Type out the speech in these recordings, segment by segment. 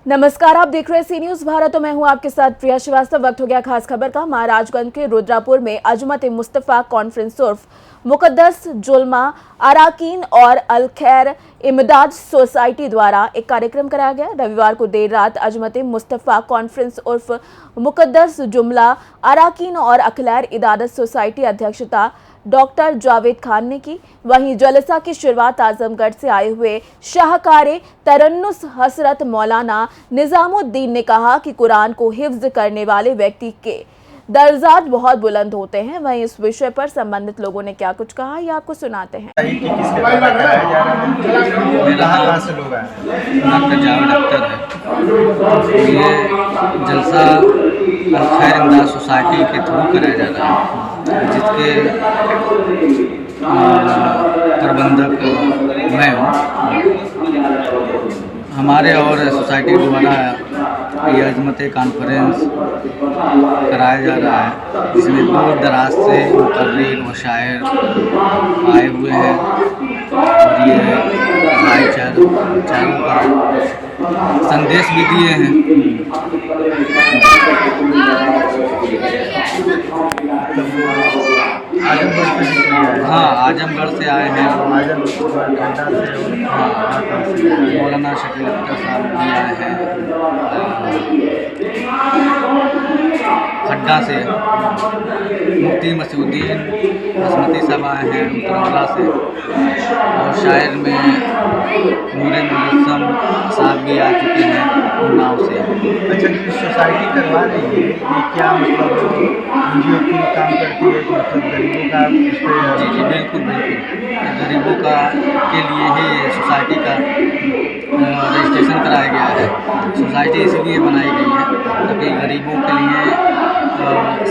नमस्कार, आप देख रहे हैं सी न्यूज भारत। तो मैं हूं आपके साथ प्रिया श्रीवास्तव। वक्त हो गया खास खबर का। महाराजगंज के रुद्रापुर में अजमत मुस्तफा कॉन्फ्रेंस उर्फ मुकद्दस जुल्मा अराकीन और अल खैर इमदाद सोसाइटी द्वारा एक कार्यक्रम कराया गया। रविवार को देर रात अजमत मुस्तफा कॉन्फ्रेंस उर्फ मुकद्दस जुमला अराकीन और अखलैर इदादत सोसाइटी अध्यक्षता डॉक्टर जावेद खान ने की। वहीं जलसा की शुरुआत आजमगढ़ से आए हुए शाहकारे तरन्नुस हसरत मौलाना निजामुद्दीन ने कहा कि कुरान को हिफ्ज करने वाले व्यक्ति के दर्जात बहुत बुलंद होते हैं। वहीं इस विषय पर संबंधित लोगों ने क्या कुछ कहा, ये आपको सुनाते हैं। डॉक्टर जावेद अख्तर है। ये जलसा अल खैर इमदाद सोसाइटी के थ्रू कराया जा रहा है, जिसके प्रबंधक मैं हूँ। हमारे और सोसाइटी द्वारा ये अजमत कॉन्फ्रेंस कराया जा रहा है, जिसमें दूर दराज से मुकर्रिर व शायर आए हुए हैं और ये भाईचारों का संदेश भी दिए हैं। हाँ, आजमगढ़ से आए हैं। मौलाना शकील अख्तर साहब भी आए हैं। खड्डा से मुफ्ती मसूद्दीन हसमती साहब आए हैं उतरौला से, और शायर में नूरे मुजस्सम साहब भी आ चुके हैं उन्नाव से। अच्छा, जो सोसाइटी करवा रही है ये क्या मतलब एनजीओ की काम करती है, मतलब गरीबों का उस पर? जी जी, बिल्कुल बिल्कुल, गरीबों का के लिए ही सोसाइटी का रजिस्ट्रेशन कराया गया है। सोसाइटी इसलिए बनाई गई है ताकि गरीबों के लिए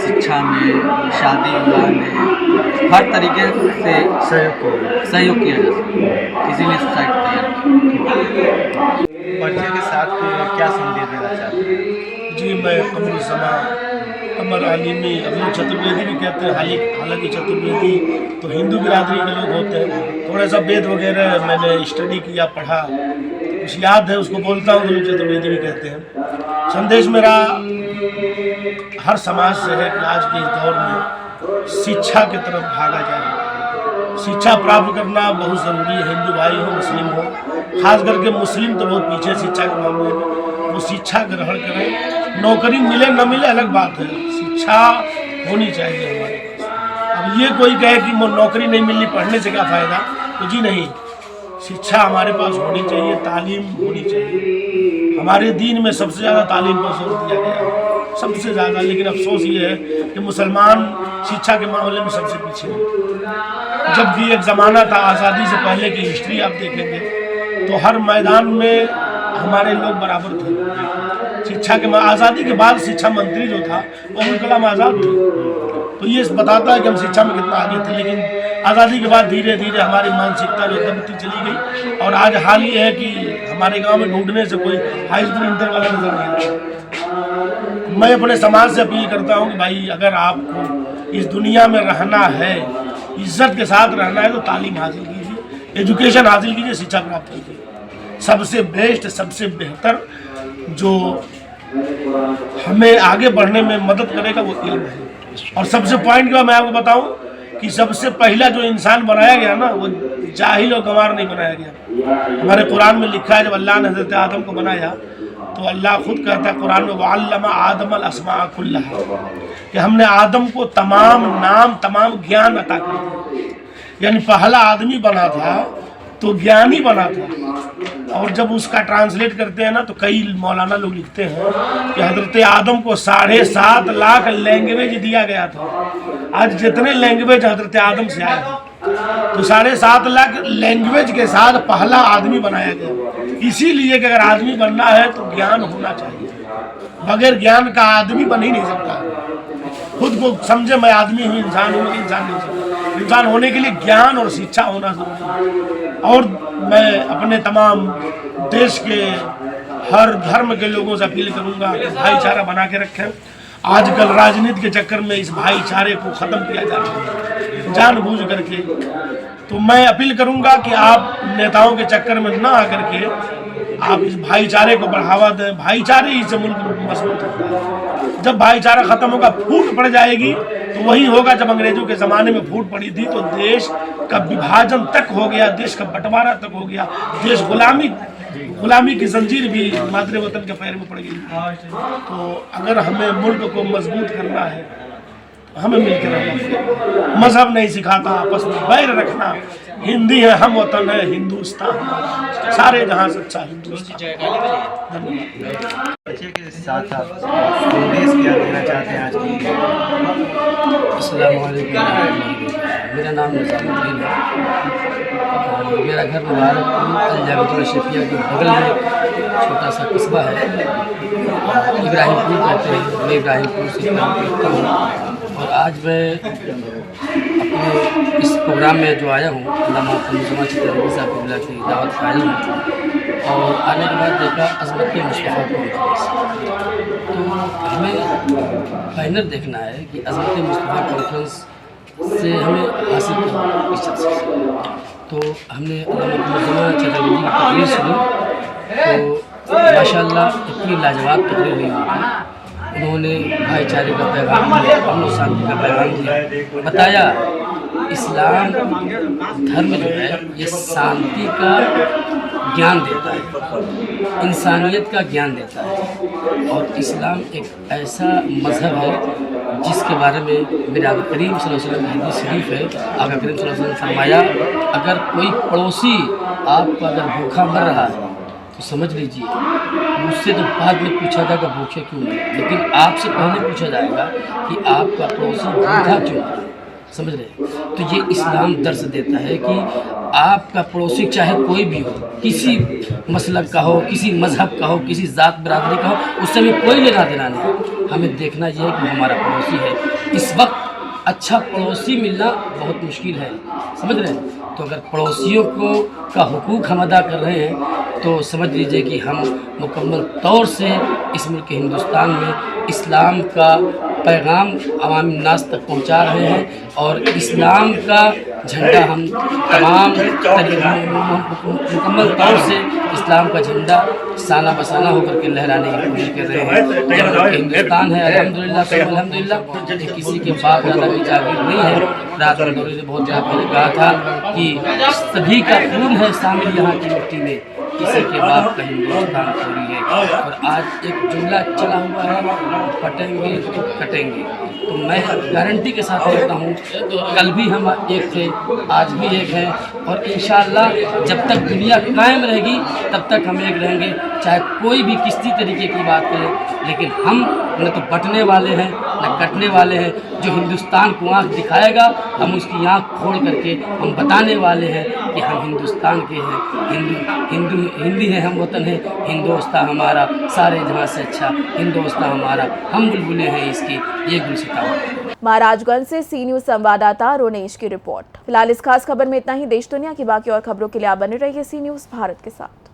शिक्षा में, शादी विवाह में हर तरीके से सहयोग किया जा सके, इसीलिए सोसाइटी तैयार की। पर्चे के साथ क्या संदेश देना चाहते हैं? जी, मैं अमर समा अमर आलिमी अब्दुल चतुर्वेदी भी कहते हैं। हालांकि चतुर्वेदी तो हिंदू बिरादरी के लोग होते हैं। थोड़ा सा वेद वगैरह मैंने स्टडी किया, पढ़ा, कुछ याद है, उसको बोलता हूँ तो लोग चतुर्वेदी भी कहते हैं। संदेश मेरा हर समाज से है कि आज के इस दौर में शिक्षा की तरफ भागा जाए। शिक्षा प्राप्त करना बहुत ज़रूरी है, हिंदू भाई हो मुस्लिम हो। खास करके मुस्लिम तो बहुत पीछे शिक्षा के मामले में। वो शिक्षा ग्रहण करें, नौकरी मिले न मिले अलग बात है, शिक्षा होनी चाहिए हमारे पास। अब ये कोई कहे कि नौकरी नहीं मिलनी, पढ़ने से क्या फ़ायदा, तो जी नहीं, शिक्षा हमारे पास होनी चाहिए, तालीम होनी चाहिए। हमारे दीन में सबसे ज़्यादा तालीम पर जोर दिया गया है, सबसे ज़्यादा। लेकिन अफसोस ये है कि मुसलमान शिक्षा के मामले में सबसे पीछे है। जबकि एक ज़माना था, आज़ादी से पहले की हिस्ट्री आप देखेंगे तो हर मैदान में हमारे लोग बराबर थे। शिक्षा के आज़ादी के बाद शिक्षा मंत्री जो था वो अब्दुल कलाम आज़ाद थे, तो ये बताता है कि हम शिक्षा में कितना आगे थे। लेकिन आज़ादी के बाद धीरे धीरे हमारी मानसिकता जो दबती चली गई, और आज हाल ये है कि हमारे गांव में ढूंढने से कोई हाई स्कूल इंटर वाला नजर नहीं आता। मैं अपने समाज से अपील करता हूँ कि भाई, अगर आपको इस दुनिया में रहना है, इज्जत के साथ रहना है, तो तालीम हासिल कीजिए, एजुकेशन हासिल कीजिए, शिक्षा प्राप्त कीजिए। सबसे बेस्ट, सबसे बेहतर जो हमें आगे बढ़ने में मदद करेगा वो इल्म है। और सबसे पॉइंट क्या मैं आपको बताऊं कि सबसे पहला जो इंसान बनाया गया ना, वो जाहिल और गंवार नहीं बनाया गया। हमारे कुरान में लिखा है, जब अल्लाह ने हज़रत आदम को बनाया तो अल्लाह खुद कहता है कुरान में, वअल्लमा आदम अल अस्मा कुल्लहा, कि हमने आदम को तमाम नाम, तमाम ज्ञान अता कर दिया। यानी पहला आदमी बना था तो ज्ञानी बना था। और जब उसका ट्रांसलेट करते हैं ना, तो कई मौलाना लोग लिखते हैं कि हजरत आदम को 7.5 लाख लैंग्वेज दिया गया था। आज जितने लैंग्वेज हजरत आदम से आए हैं, तो 7.5 लाख लैंग्वेज के साथ पहला आदमी बनाया गया। इसीलिए कि अगर आदमी बनना है तो ज्ञान होना चाहिए, बगैर ज्ञान का आदमी बन ही नहीं सकता। खुद को समझे मैं आदमी हूँ, इंसान हूँ, इंसान नहीं सकता। इंसान होने के लिए ज्ञान और शिक्षा होना जरूरी है। और मैं अपने तमाम देश के हर धर्म के लोगों से अपील करूंगा कि भाईचारा बना के रखें। आजकल राजनीति के चक्कर में इस भाईचारे को ख़त्म किया जा रहा है। जानबूझ करके। तो मैं अपील करूंगा कि आप नेताओं के चक्कर में ना आकर के आप इस भाईचारे को बढ़ावा दें। भाईचारे ही से मुल्क मजबूत होता है। जब भाईचारा खत्म होगा, फूट पड़ जाएगी, तो वही होगा जब अंग्रेजों के ज़माने में फूट पड़ी थी, तो देश का विभाजन तक हो गया, देश का बंटवारा तक हो गया, देश गुलामी की जंजीर भी मादरे वतन के पैर में पड़ गई। तो अगर हमें मुल्क को मजबूत करना है, हमें मिलकर रहना पड़ेगा। मजहब नहीं सिखाता आपस में बैर रखना। हिंदी है, हम वतन है, हिंदुस्तान सारे जहां सच्चा हिंदुस्तान। धन्यवाद। बच्चे के साथ आप संदेश क्या देना चाहते हैं आज की? अस्सलाम वालेकुम। मेरा नाम निज़ामुद्दीन है और मेरा घर मुबारकपुर अल-जामिया शफिया के बगल में छोटा सा कस्बा है, इब्राहिमपुर कहते हैं। मैं इब्राहिमपुर से करता हूँ और आज मैं अपने इस प्रोग्राम में जो आया हूँ, अल्लामा मुस्तफ़ा साहब की दावत पर आया हूँ और आने के बाद देखा अज़मत मुस्तफ़ा कॉन्फ्रेंस। तो हमें बैनर देखना है कि अज़मत मुस्तफ़ा कॉन्फ्रेंस से हमें हासिल करना इस चीज़ से। तो हमने अल्लामा चतुर्वेदी की तकरीर सुनी, तो माशाअल्लाह इतनी लाजवाब तकरीर हुई उनकी। उन्होंने भाईचारे का पैगाम दिया, अमन और शांति का पैगाम दिया, बताया इस्लाम धर्म जो है ये शांति का ज्ञान देता है, इंसानियत का ज्ञान देता है। और इस्लाम एक ऐसा मज़हब है जिसके बारे में मेरे आका करीम सल्लल्लाहु अलैहि वसल्लम की हदीस शरीफ है। आका करीम सल्लल्लाहु अलैहि वसल्लम ने फरमाया, अगर कोई पड़ोसी आपका अगर भूखा मर रहा है तो समझ लीजिए, मुझसे तो बाद में पूछा जाएगा भूखे क्यों नहीं, लेकिन आपसे पहले पूछा जाएगा कि आपका पड़ोसी भूखा क्यों है। समझ रहे? तो ये इस्लाम दर्स देता है कि आपका पड़ोसी चाहे कोई भी हो, किसी मसलक का हो, किसी मज़हब का हो, किसी ज़ात बिरादरी का हो, उससे हमें कोई लेना देना नहीं। हमें देखना यह है कि हमारा पड़ोसी है। इस वक्त अच्छा पड़ोसी मिलना बहुत मुश्किल है, समझ रहे हैं? तो अगर पड़ोसियों का हुकूक हम अदा कर रहे हैं तो समझ लीजिए कि हम मुकम्मल तौर से इस मुल्क हिंदुस्तान में इस्लाम का पैगाम अवाम नास तक पहुंचा रहे हैं और इस्लाम का झंडा हम तमाम मुकम्मल तौर से इस्लाम का झंडा साना बसाना होकर के लहराने की कोशिश कर रहे हैं। हिंदुस्तान है अल्हम्दुलिल्लाह अल्हम्दुलिल्लाह, ये किसी के बाप दादा की जागीर नहीं है। रात में दौरे ने बहुत पहले कहा था कि सभी का खून है शामिल यहाँ की मिट्टी में, किसी के बाप का हिंदुस्तान थोड़ी है। और आज एक जुमला चला हुआ है, पटेंगे तो कटेंगे। तो मैं गारंटी के साथ कहता हूँ, कल भी हम एक थे, आज भी एक हैं और इंशाअल्लाह जब तक दुनिया कायम रहेगी तब तक हम एक रहेंगे, चाहे कोई भी किसी तरीके की बात करे। लेकिन हम न तो बटने वाले हैं न कटने वाले हैं। जो हिंदुस्तान को आँख दिखाएगा हम उसकी आँख खोल करके हम बताने वाले हैं कि हम हिंदुस्तान के हैं, हिंदी है, हम वतन है, हिंदुस्तान हमारा सारे जहाँ से अच्छा, हिंदुस्तान हमारा, हम बुलबुलें हैं इसकी, ये गुलसिता। महाराजगंज से सी न्यूज़ संवाददाता रोनेश की रिपोर्ट। फिलहाल इस खास खबर में इतना ही। देश दुनिया की बाकी और खबरों के लिए आप बने रहिए सी न्यूज़ भारत के साथ।